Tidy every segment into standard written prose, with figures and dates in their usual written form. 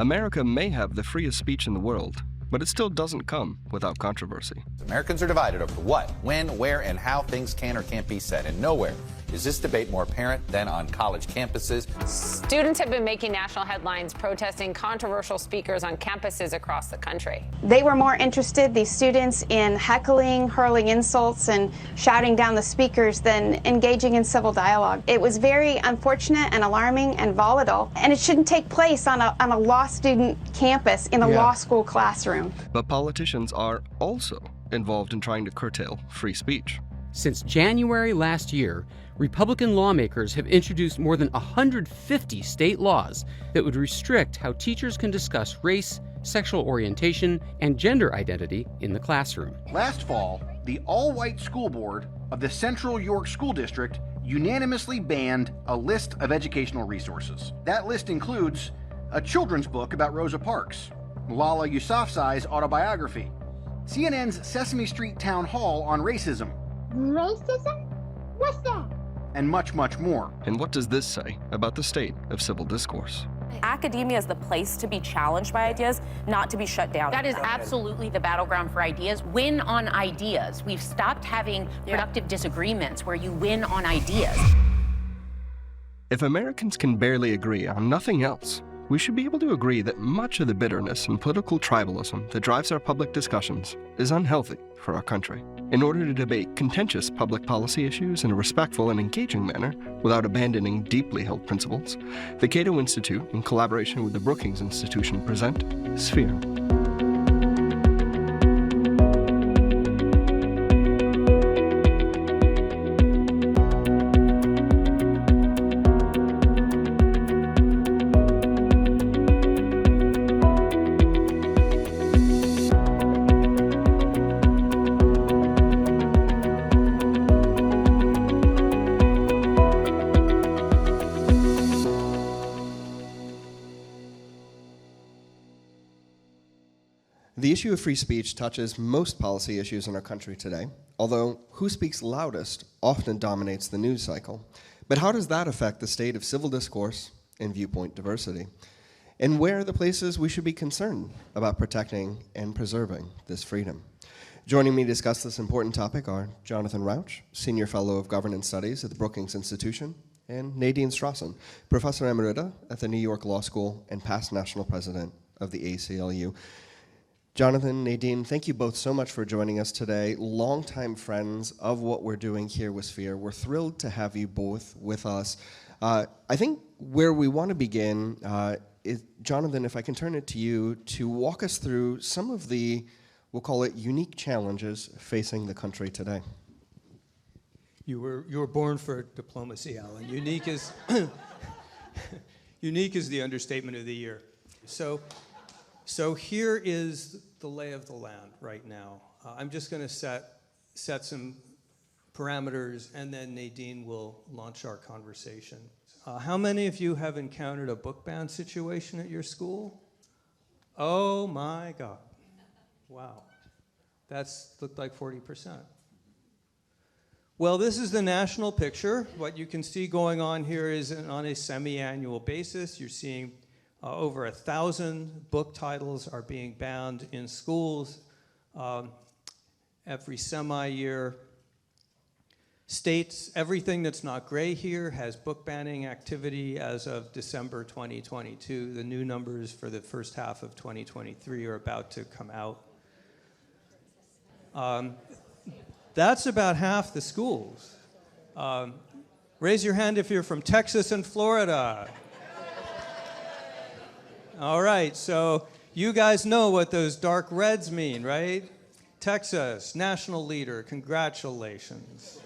America may have the freest speech in the world, but it still doesn't come without controversy. Americans are divided over what, when, where, and how things can or can't be said, and nowhere is this debate more apparent than on college campuses. Students have been making national headlines protesting controversial speakers on campuses across the country. They were more interested, these students, in heckling, hurling insults, and shouting down the speakers than engaging in civil dialogue. It was very unfortunate and alarming and volatile, and it shouldn't take place on a law student campus in a law school classroom. But politicians are also involved in trying to curtail free speech. Since January last year, Republican lawmakers have introduced more than 150 state laws that would restrict how teachers can discuss race, sexual orientation, and gender identity in the classroom. Last fall, the all-white school board of the Central York School District unanimously banned a list of educational resources. That list includes a children's book about Rosa Parks, Malala Yousafzai's autobiography, CNN's Sesame Street Town Hall on racism. Racism? What's that? And much, much more. And what does this say about the state of civil discourse? Academia is the place to be challenged by ideas, not to be shut down. That is absolutely the battleground for ideas. Win on ideas. We've stopped having productive disagreements where you win on ideas. If Americans can barely agree on nothing else, we should be able to agree that much of the bitterness and political tribalism that drives our public discussions is unhealthy for our country. In order to debate contentious public policy issues in a respectful and engaging manner without abandoning deeply held principles, the Cato Institute, in collaboration with the Brookings Institution, present Sphere. The issue of free speech touches most policy issues in our country today, although who speaks loudest often dominates the news cycle. But how does that affect the state of civil discourse and viewpoint diversity? And where are the places we should be concerned about protecting and preserving this freedom? Joining me to discuss this important topic are Jonathan Rauch, Senior Fellow of Governance Studies at the Brookings Institution, and Nadine Strossen, Professor Emerita at the New York Law School and past National President of the ACLU. Jonathan, Nadine, thank you both so much for joining us today. Longtime friends of what we're doing here with Sphere. We're thrilled to have you both with us. I think where we want to begin is, Jonathan, if I can turn it to you to walk us through some of the, we'll call it, unique challenges facing the country today. You were born for diplomacy, Alan. Unique is unique is the understatement of the year. So here is the lay of the land right now. I'm just going to set some parameters, and then Nadine will launch our conversation. How many of you have encountered a book ban situation at your school? Oh my God. Wow. That's looked like 40%. Well, this is the national picture. What you can see going on here is on a semi-annual basis. You're seeing over 1,000 book titles are being banned in schools every semi-year. States, everything that's not gray here has book banning activity as of December 2022. The new numbers for the first half of 2023 are about to come out. That's about half the schools. Raise your hand if you're from Texas and Florida. All right, so you guys know what those dark reds mean, right? Texas, national leader, congratulations.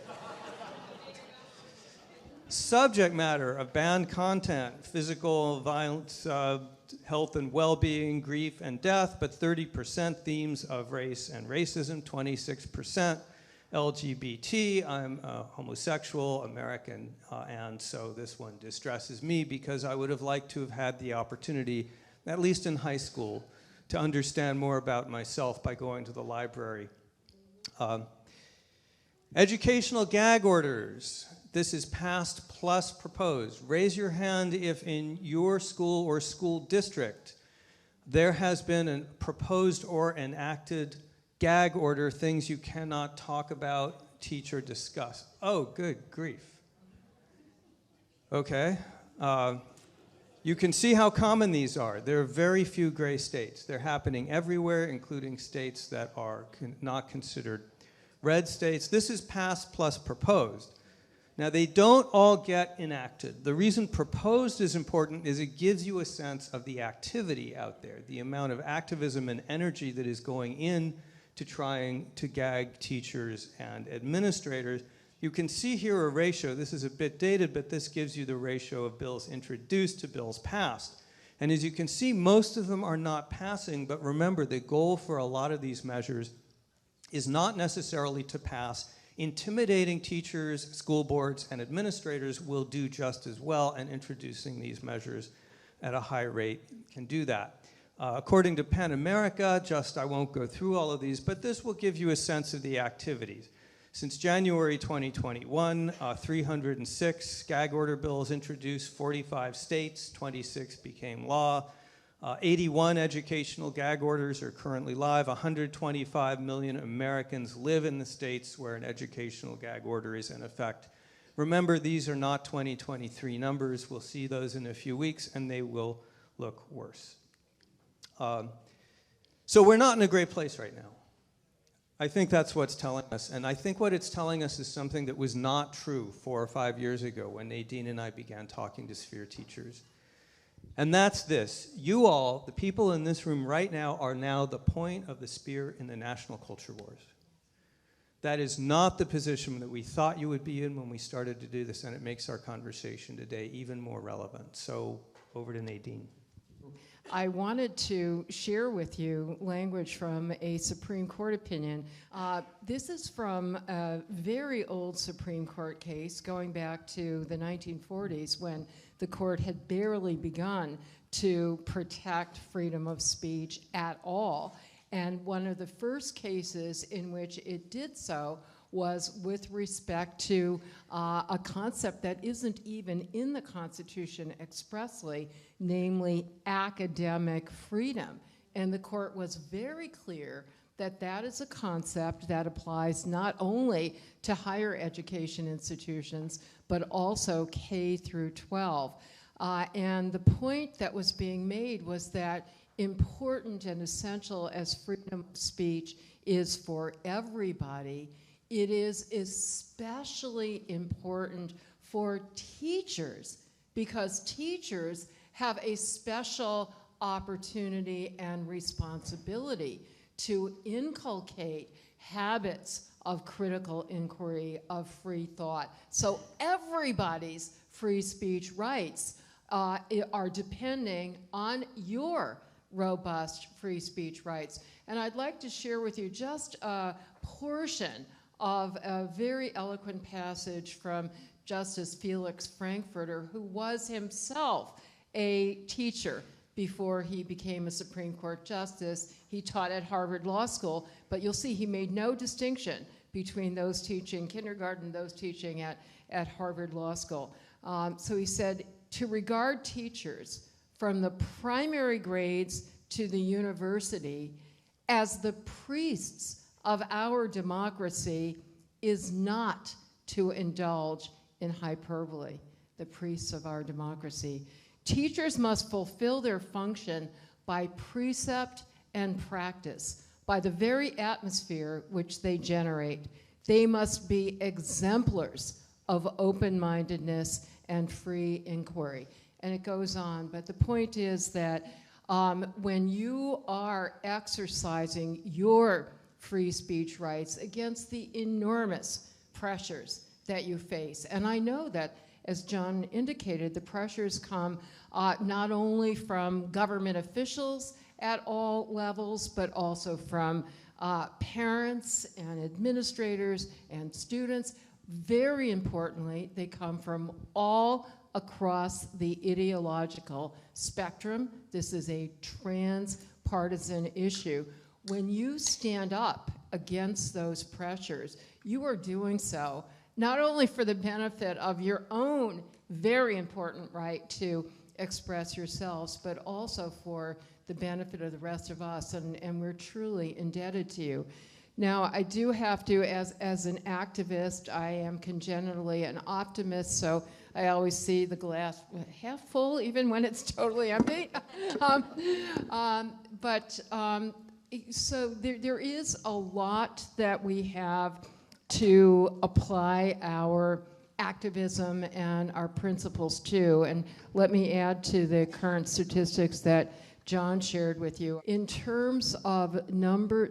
Subject matter of banned content, physical violence, health and well-being, grief and death, but 30% themes of race and racism, 26% LGBT, I'm homosexual, American, and so this one distresses me because I would have liked to have had the opportunity, at least in high school, to understand more about myself by going to the library. Educational gag orders. This is past plus proposed. Raise your hand if in your school or school district There has been a proposed or enacted gag order, things you cannot talk about, teach, or discuss. Oh, good grief. Okay. You can see how common these are. There are very few gray states. They're happening everywhere, including states that are not considered red states. This is passed plus proposed. Now, they don't all get enacted. The reason proposed is important is it gives you a sense of the activity out there, the amount of activism and energy that is going in to trying to gag teachers and administrators. You can see here a ratio. This is a bit dated, but this gives you the ratio of bills introduced to bills passed. And as you can see, most of them are not passing, but remember, the goal for a lot of these measures is not necessarily to pass. Intimidating teachers, school boards, and administrators will do just as well, and introducing these measures at a high rate can do that. According to PEN America, I won't go through all of these, but this will give you a sense of the activities. Since January 2021, 306 gag order bills introduced, 45 states, 26 became law. 81 educational gag orders are currently live. 125 million Americans live in the states where an educational gag order is in effect. Remember, these are not 2023 numbers. We'll see those in a few weeks, and they will look worse. So we're not in a great place right now. I think that's what's telling us, and I think what it's telling us is something that was not true 4 or 5 years ago when Nadine and I began talking to Sphere teachers. And that's this. You all, the people in this room right now, are now the point of the spear in the national culture wars. That is not the position that we thought you would be in when we started to do this, and it makes our conversation today even more relevant. So over to Nadine. I wanted to share with you language from a Supreme Court opinion. This is from a very old Supreme Court case going back to the 1940s when the court had barely begun to protect freedom of speech at all. And one of the first cases in which it did so was with respect to a concept that isn't even in the Constitution expressly, namely academic freedom. And the court was very clear that that is a concept that applies not only to higher education institutions, but also K through 12. And the point that was being made was that important and essential as freedom of speech is for everybody, it is especially important for teachers, because teachers have a special opportunity and responsibility to inculcate habits of critical inquiry, of free thought. So everybody's free speech rights are depending on your robust free speech rights. And I'd like to share with you just a portion of a very eloquent passage from Justice Felix Frankfurter, who was himself a teacher before he became a Supreme Court justice. He taught at Harvard Law School, but you'll see he made no distinction between those teaching kindergarten and those teaching at Harvard Law School. So he said, to regard teachers from the primary grades to the university as the priests of our democracy is not to indulge in hyperbole, the priests of our democracy. Teachers must fulfill their function by precept and practice, by the very atmosphere which they generate. They must be exemplars of open-mindedness and free inquiry. And it goes on, but the point is that when you are exercising your free speech rights against the enormous pressures that you face, and I know that, as John indicated, the pressures come not only from government officials at all levels, but also from parents and administrators and students. Very importantly, they come from all across the ideological spectrum. This is a transpartisan issue. When you stand up against those pressures, you are doing so not only for the benefit of your own very important right to express yourselves, but also for the benefit of the rest of us, and we're truly indebted to you. Now, I do have to, as an activist, I am congenitally an optimist, so I always see the glass half full, even when it's totally empty. So there is a lot that we have to apply our activism and our principles to. And let me add to the current statistics that John shared with you. In terms of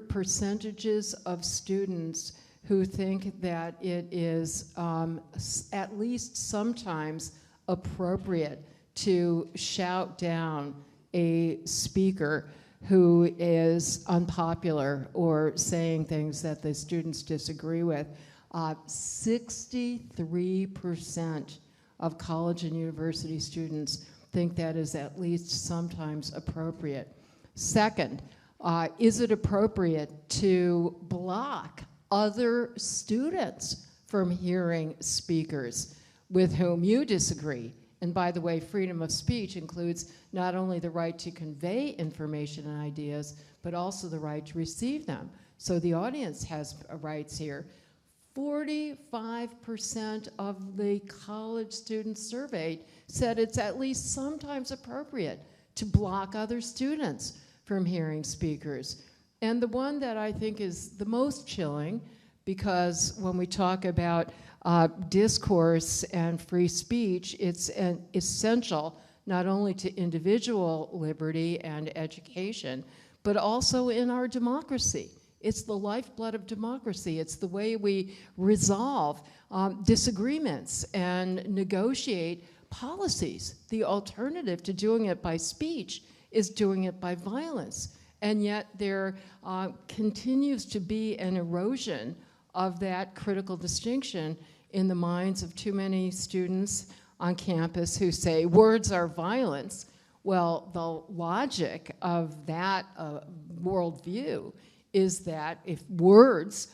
percentages of students who think that it is at least sometimes appropriate to shout down a speaker who is unpopular or saying things that the students disagree with, 63% of college and university students think that is at least sometimes appropriate. Second, is it appropriate to block other students from hearing speakers with whom you disagree? And by the way, freedom of speech includes not only the right to convey information and ideas, but also the right to receive them. So the audience has rights here. 45% of the college students surveyed said it's at least sometimes appropriate to block other students from hearing speakers. And the one that I think is the most chilling, because when we talk about discourse and free speech, it's essential not only to individual liberty and education, but also in our democracy. It's the lifeblood of democracy. It's the way we resolve disagreements and negotiate policies. The alternative to doing it by speech is doing it by violence. And yet there continues to be an erosion of that critical distinction in the minds of too many students on campus who say words are violence. Well, the logic of that worldview is that if words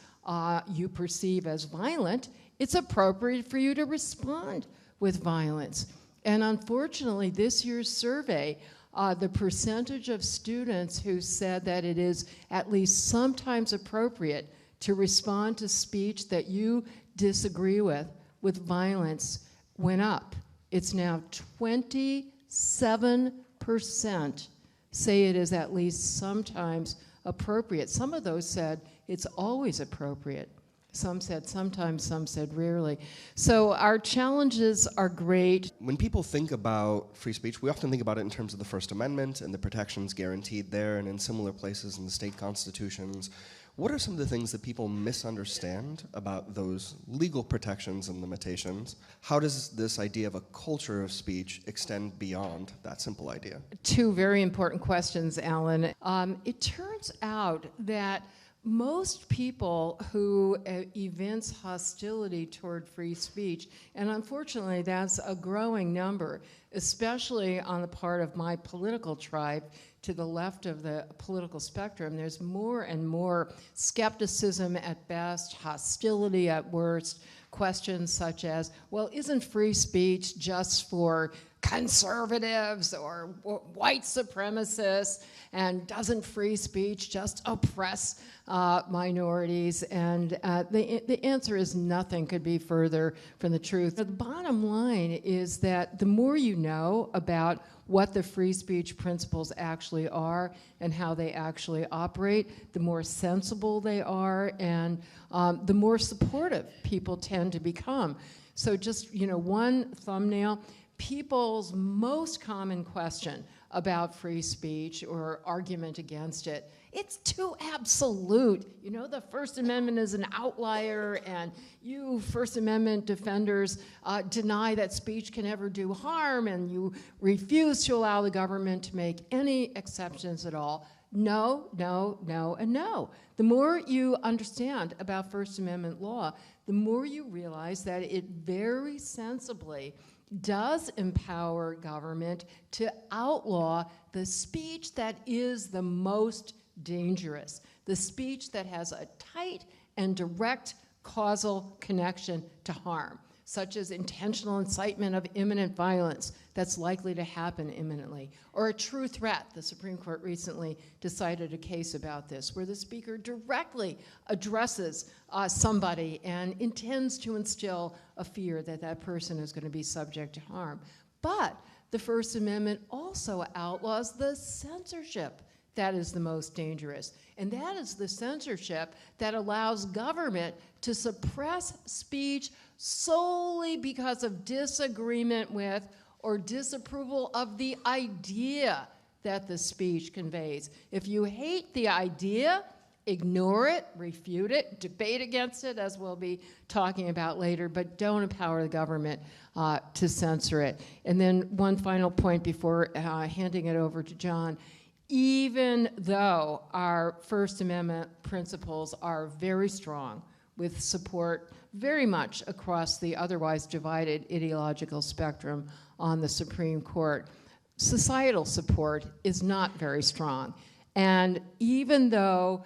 you perceive as violent, it's appropriate for you to respond with violence. And unfortunately, this year's survey, the percentage of students who said that it is at least sometimes appropriate to respond to speech that you disagree with violence went up. It's now 27% say it is at least sometimes appropriate. Some of those said it's always appropriate. Some said sometimes, some said rarely. So our challenges are great. When people think about free speech, we often think about it in terms of the First Amendment and the protections guaranteed there and in similar places in the state constitutions. What are some of the things that people misunderstand about those legal protections and limitations? How does this idea of a culture of speech extend beyond that simple idea? Two very important questions, Alan. It turns out that most people who evince hostility toward free speech, and unfortunately that's a growing number, especially on the part of my political tribe, to the left of the political spectrum, there's more and more skepticism at best, hostility at worst, questions such as, well, isn't free speech just for conservatives or white supremacists, and doesn't free speech just oppress minorities? And the answer is nothing could be further from the truth. The bottom line is that the more you know about what the free speech principles actually are and how they actually operate, the more sensible they are, and the more supportive people tend to become. So just, one thumbnail, people's most common question about free speech or argument against it, it's too absolute. The First Amendment is an outlier, and you First Amendment defenders deny that speech can ever do harm, and you refuse to allow the government to make any exceptions at all. No, no, no, and no. The more you understand about First Amendment law, the more you realize that it very sensibly does empower government to outlaw the speech that is the most dangerous, the speech that has a tight and direct causal connection to harm. such as intentional incitement of imminent violence that's likely to happen imminently, or a true threat. The Supreme Court recently decided a case about this, where the speaker directly addresses somebody and intends to instill a fear that that person is going to be subject to harm. But the First Amendment also outlaws the censorship that is the most dangerous. And that is the censorship that allows government to suppress speech solely because of disagreement with or disapproval of the idea that the speech conveys. If you hate the idea, ignore it, refute it, debate against it, as we'll be talking about later, but don't empower the government to censor it. And then one final point before handing it over to John. Even though our First Amendment principles are very strong, with support very much across the otherwise divided ideological spectrum on the Supreme Court, societal support is not very strong. And even though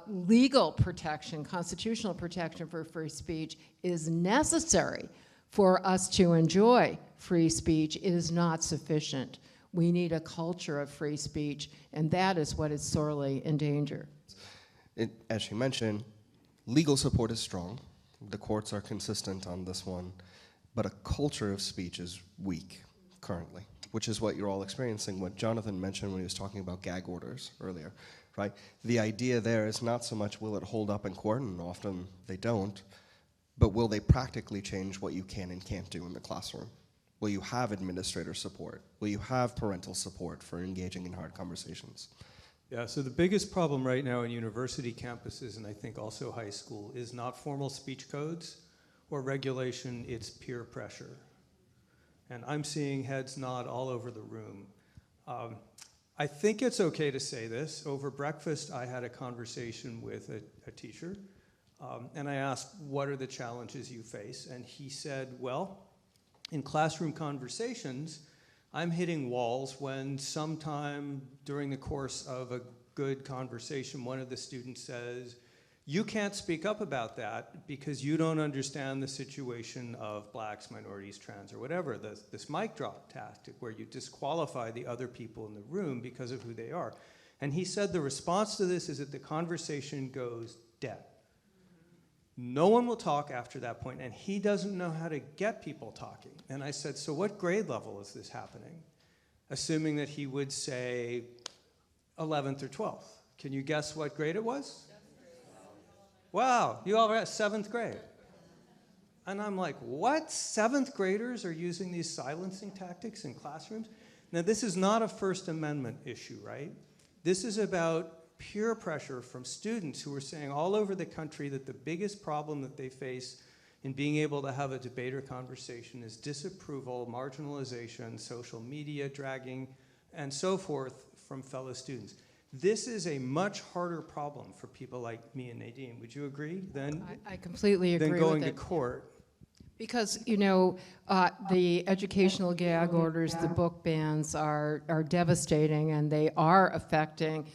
legal protection, constitutional protection for free speech is necessary for us to enjoy free speech, it is not sufficient. We need a culture of free speech, and that is what is sorely in danger. As you mentioned, legal support is strong. The courts are consistent on this one, but a culture of speech is weak currently, which is what you're all experiencing, what Jonathan mentioned when he was talking about gag orders earlier, right? The idea there is not so much will it hold up in court, and often they don't, but will they practically change what you can and can't do in the classroom? Will you have administrator support? Will you have parental support for engaging in hard conversations? Yeah, so the biggest problem right now in university campuses, and I think also high school, is not formal speech codes or regulation, it's peer pressure. And I'm seeing heads nod all over the room. I think it's okay to say this. Over breakfast, I had a conversation with a teacher, and I asked, what are the challenges you face? And he said, well, in classroom conversations, I'm hitting walls when sometime during the course of a good conversation, one of the students says, you can't speak up about that because you don't understand the situation of blacks, minorities, trans, or whatever, this mic drop tactic where you disqualify the other people in the room because of who they are. And he said the response to this is that the conversation goes dead. No one will talk after that point, and he doesn't know how to get people talking. And I said, so what grade level is this happening? Assuming that he would say 11th or 12th. Can you guess what grade it was? Wow, you all are at 7th grade. And I'm like, what? 7th graders are using these silencing tactics in classrooms? Now, this is not a First Amendment issue, right? This is about peer pressure from students who are saying all over the country that the biggest problem that they face in being able to have a debate or conversation is disapproval, marginalization, social media dragging, and so forth from fellow students. This is a much harder problem for people like me and Nadine. Would you agree? I completely agree with it. Than going to court. Because, you know, the educational gag orders, the book bans are devastating, and they are affecting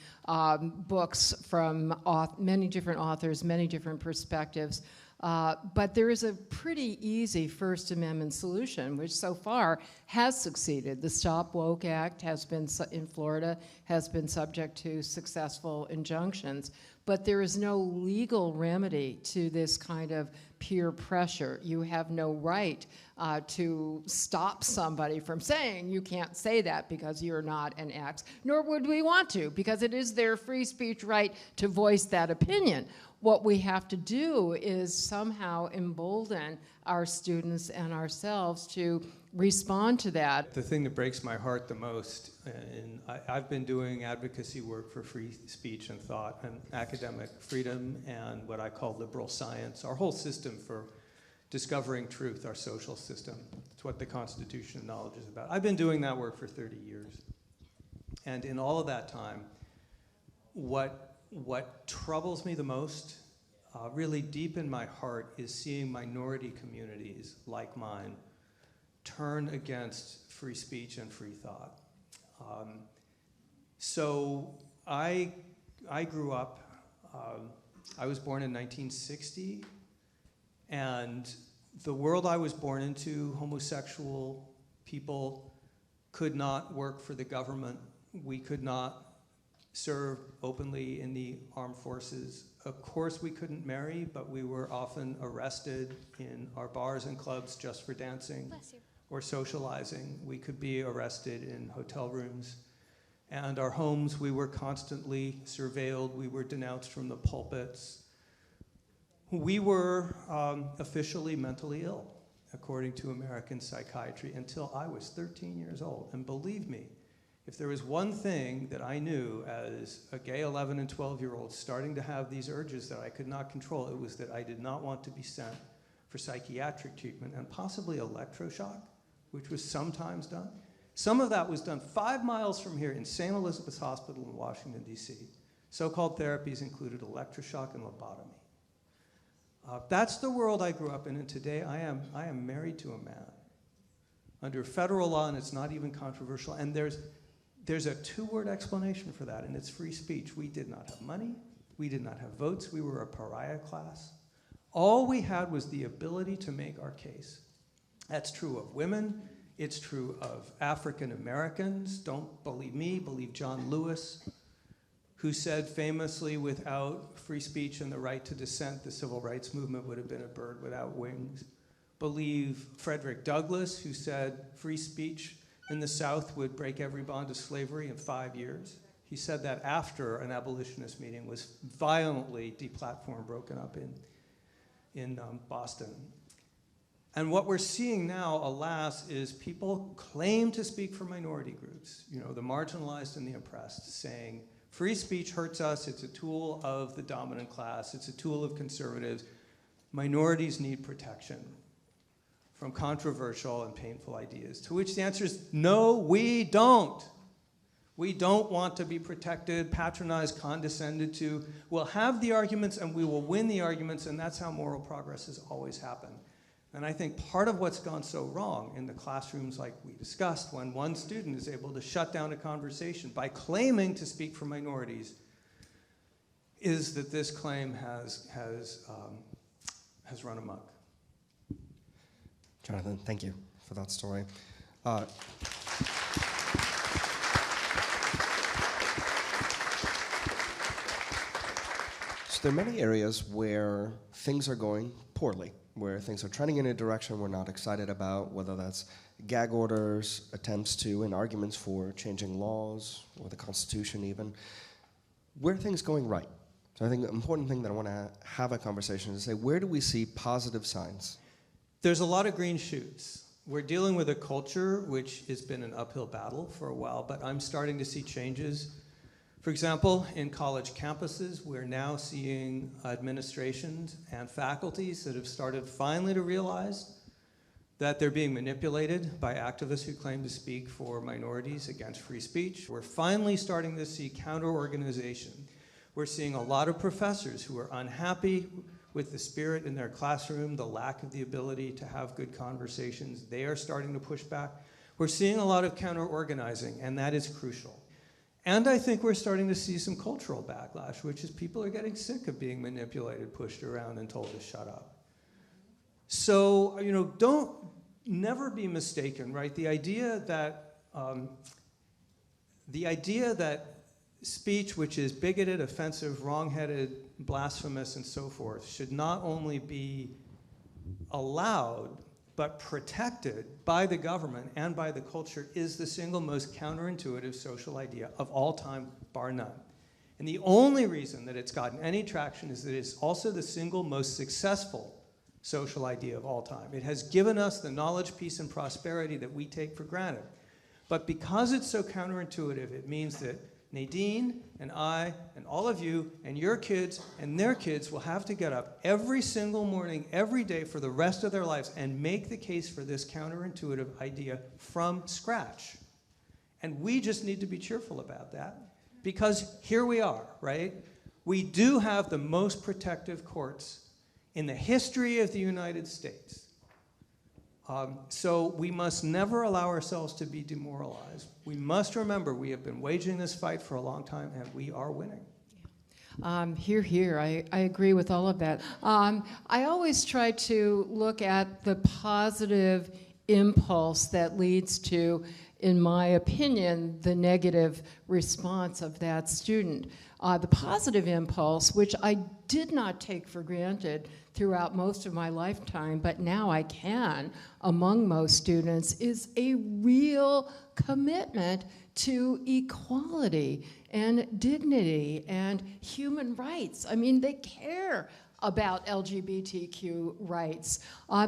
books from many different authors, many different perspectives. But there is a pretty easy First Amendment solution, which so far has succeeded. The Stop Woke Act has been, in Florida, has been subject to successful injunctions. But there is no legal remedy to this kind of peer pressure. You have no right to stop somebody from saying you can't say that because you're not an X, nor would we want to, because it is their free speech right to voice that opinion. What we have to do is somehow embolden our students and ourselves to respond to that. The thing that breaks my heart the most, and I've been doing advocacy work for free speech and thought and academic freedom and what I call liberal science, our whole system for discovering truth, our social system. It's what the Constitution of Knowledge is about. I've been doing that work for 30 years. And in all of that time, what troubles me the most, really deep in my heart, is seeing minority communities like mine turn against free speech and free thought. So I grew up, I was born in 1960, and The world I was born into, homosexual people could not work for the government. We could not serve openly in the armed forces. Of course, we couldn't marry, but we were often arrested in our bars and clubs just for dancing or socializing. We could be arrested in hotel rooms. And our homes, we were constantly surveilled. We were denounced from the pulpits. We were officially mentally ill, according to American psychiatry, until I was 13 years old. And believe me, if there was one thing that I knew as a gay 11 and 12-year-old starting to have these urges that I could not control, it was that I did not want to be sent for psychiatric treatment and possibly electroshock, which was sometimes done. Some of that was done 5 miles from here in St. Elizabeth's Hospital in Washington, D.C. So-called therapies included electroshock and lobotomy. That's the world I grew up in, and today I am married to a man under federal law, and it's not even controversial. And there's a 2-word explanation for that, and it's free speech. We did not have money. We did not have votes. We were a pariah class. All we had was the ability to make our case. That's true of women. It's true of African Americans. Don't believe me, believe John Lewis, who said famously, without free speech and the right to dissent, the civil rights movement would have been a bird without wings. Believe Frederick Douglass, who said free speech in the South would break every bond of slavery in 5 years. He said that after an abolitionist meeting was violently deplatformed, broken up in Boston. And what we're seeing now, alas, is people claim to speak for minority groups, the marginalized and the oppressed, saying, free speech hurts us, it's a tool of the dominant class, it's a tool of conservatives. Minorities need protection from controversial and painful ideas, to which the answer is, no, we don't. We don't want to be protected, patronized, condescended to. We'll have the arguments and we will win the arguments, and that's how moral progress has always happened. And I think part of what's gone so wrong in the classrooms like we discussed, when one student is able to shut down a conversation by claiming to speak for minorities, is that this claim has run amok. Jonathan, thank you for that story. So there are many areas where things are going poorly, where things are trending in a direction we're not excited about, whether that's gag orders, attempts to, and arguments for changing laws, or the Constitution even. Where are things going right? So I think the important thing that I want to have a conversation is to say, where do we see positive signs? There's a lot of green shoots. We're dealing with a culture which has been an uphill battle for a while, but I'm starting to see changes. For example, in college campuses, we're now seeing administrations and faculties that have started finally to realize that they're being manipulated by activists who claim to speak for minorities against free speech. We're finally starting to see counter-organization. We're seeing a lot of professors who are unhappy with the spirit in their classroom, the lack of the ability to have good conversations. They are starting to push back. We're seeing a lot of counter-organizing, and that is crucial. And I think we're starting to see some cultural backlash, which is people are getting sick of being manipulated, pushed around, and told to shut up. So, never be mistaken, right? The idea that speech which is bigoted, offensive, wrong-headed, blasphemous, and so forth should not only be allowed, but protected by the government and by the culture is the single most counterintuitive social idea of all time, bar none. And the only reason that it's gotten any traction is that it's also the single most successful social idea of all time. It has given us the knowledge, peace, and prosperity that we take for granted. But because it's so counterintuitive, it means that Nadine and I and all of you and your kids and their kids will have to get up every single morning, every day for the rest of their lives and make the case for this counterintuitive idea from scratch. And we just need to be cheerful about that, because here we are, right? We do have the most protective courts in the history of the United States. So we must never allow ourselves to be demoralized. We must remember we have been waging this fight for a long time, and we are winning. Here. I agree with all of that. I always try to look at the positive impulse that leads to, in my opinion, the negative response of that student. The positive impulse, which I did not take for granted throughout most of my lifetime, but now I can among most students, is a real commitment to equality and dignity and human rights. I mean, they care about LGBTQ rights.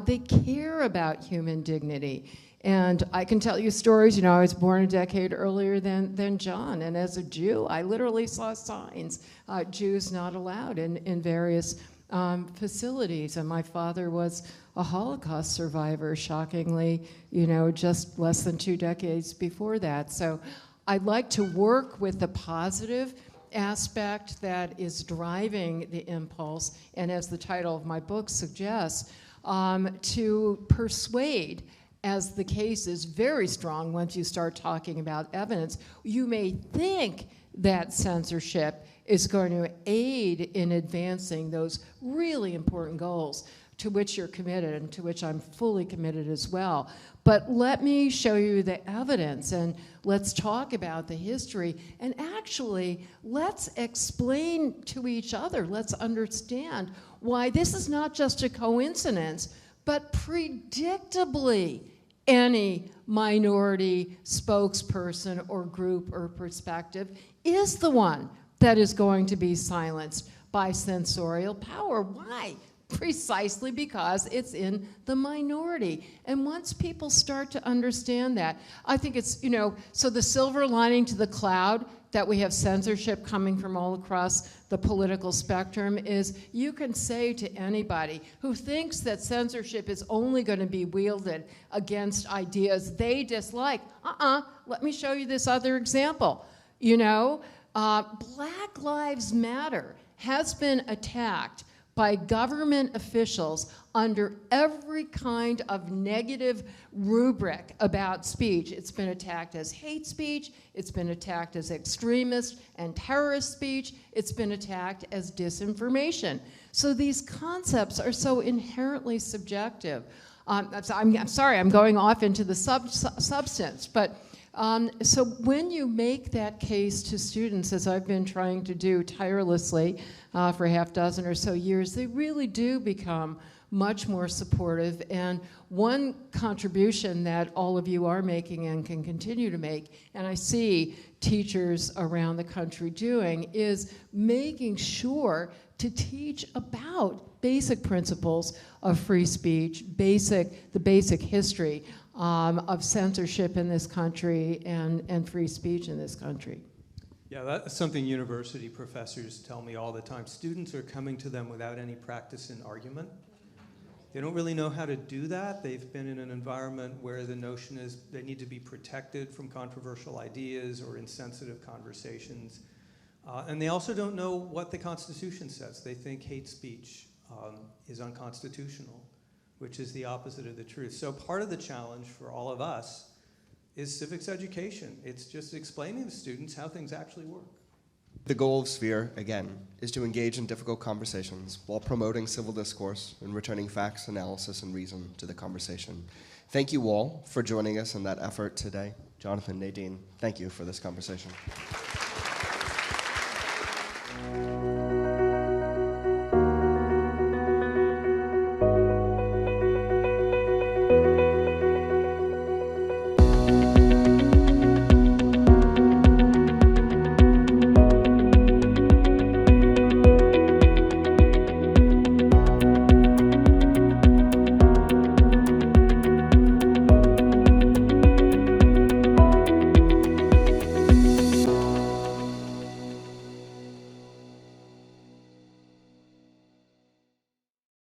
They care about human dignity. And I can tell you stories, you know, I was born a decade earlier than John, and as a Jew, I literally saw signs, Jews not allowed in various facilities. And my father was a Holocaust survivor, shockingly, you know, just less than 2 decades before that. So I'd like to work with the positive aspect that is driving the impulse, and as the title of my book suggests, to persuade, as the case is very strong once you start talking about evidence. You may think that censorship is going to aid in advancing those really important goals to which you're committed and to which I'm fully committed as well. But let me show you the evidence, and let's talk about the history, and actually let's explain to each other, let's understand why this is not just a coincidence, but predictably any minority spokesperson or group or perspective is the one that is going to be silenced by censorial power. Why? Precisely because it's in the minority. And once people start to understand that, I think it's, you know, so the silver lining to the cloud that we have censorship coming from all across the political spectrum is you can say to anybody who thinks that censorship is only going to be wielded against ideas they dislike, let me show you this other example. You know, Black Lives Matter has been attacked by government officials under every kind of negative rubric about speech. It's been attacked as hate speech, it's been attacked as extremist and terrorist speech, it's been attacked as disinformation. So these concepts are so inherently subjective. I'm sorry, I'm going off into the substance, but so when you make that case to students, as I've been trying to do tirelessly for a half dozen or so years, they really do become much more supportive. And one contribution that all of you are making and can continue to make, and I see teachers around the country doing, is making sure to teach about basic principles of free speech, the basic history of censorship in this country and free speech in this country. Yeah, that's something university professors tell me all the time. Students are coming to them without any practice in argument. They don't really know how to do that. They've been in an environment where the notion is they need to be protected from controversial ideas or insensitive conversations. And they also don't know what the Constitution says. They think hate speech is unconstitutional, which is the opposite of the truth. So part of the challenge for all of us is civics education. It's just explaining to students how things actually work. The goal of Sphere, again, is to engage in difficult conversations while promoting civil discourse and returning facts, analysis, and reason to the conversation. Thank you all for joining us in that effort today. Jonathan, Nadine, thank you for this conversation.